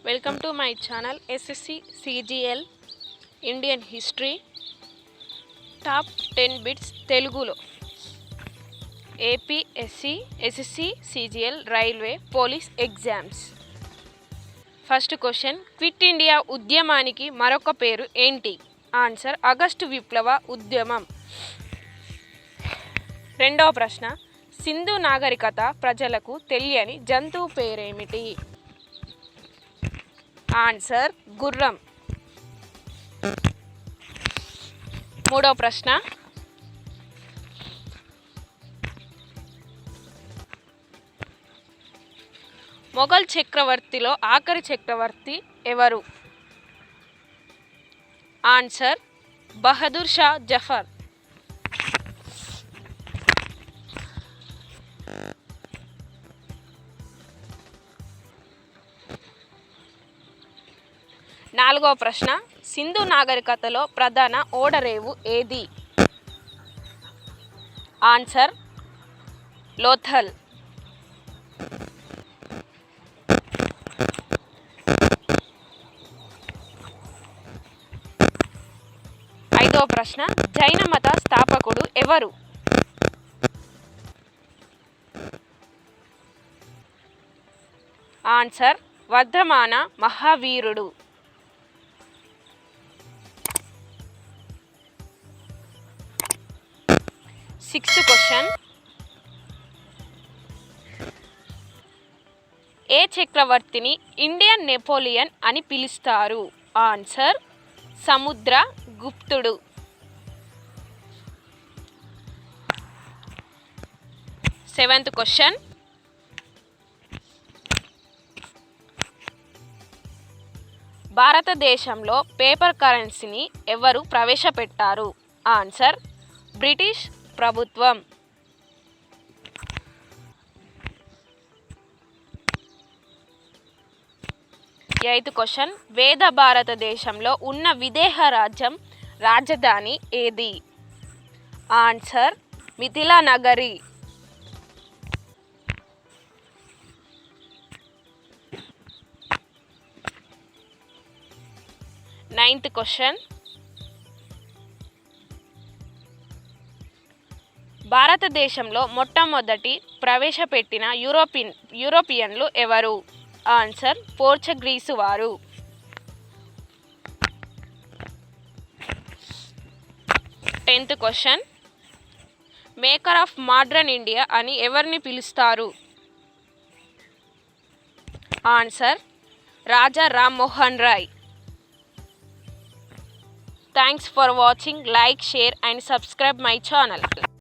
Welcome to my channel SSC CGL Indian History Top 10 Bits Telugulo APPSC SSC CGL Railway Police Exams. First question, quit India ఉద్యమానికి మరొక పేరు ఏంటి? Answer August విప్లవ ఉద్యమం. రెండవ ప్రశ్న, సింధు నాగరికత ప్రజలకు తెలియని జంతువు పేరేమిటి? ఆన్సర్ గుర్రం. మూడవ ప్రశ్న, మొఘల్ చక్రవర్తిలో ఆఖరి చక్రవర్తి ఎవరు? ఆన్సర్ బహదూర్ షా జఫర్. నాలుగవ ప్రశ్న, సింధు నాగరికతలో ప్రధాన ఓడరేవు ఏది? ఆన్సర్ లోథల్. ఐదవ ప్రశ్న, జైన మత స్థాపకుడు ఎవరు? ఆన్సర్ వర్ధమాన మహావీరుడు. సిక్స్త్ క్వశ్చన్, ఏ చక్రవర్తిని ఇండియన్ నెపోలియన్ అని పిలుస్తారు? ఆన్సర్ సముద్ర గుప్తుడు. సెవెంత్ క్వశ్చన్, భారతదేశంలో పేపర్ కరెన్సీని ఎవరు ప్రవేశపెట్టారు? ఆన్సర్ బ్రిటిష్ ప్రభుత్వం. ఎయిత్ క్వశ్చన్, వేద భారతదేశంలో ఉన్న విదేహ రాజ్యం రాజధాని ఏది? ఆన్సర్ మిథిలా నగరి. నైన్త్ క్వశ్చన్, భారతదేశంలో మొట్టమొదటి ప్రవేశపెట్టిన యూరోపియన్లు ఎవరు? ఆన్సర్ పోర్చుగీసు వారు. Tenth question, maker of modern India అని ఎవరిని పిలుస్తారు? Answer Raja Rammohan Roy. Thanks for watching. Like, share and subscribe my channel.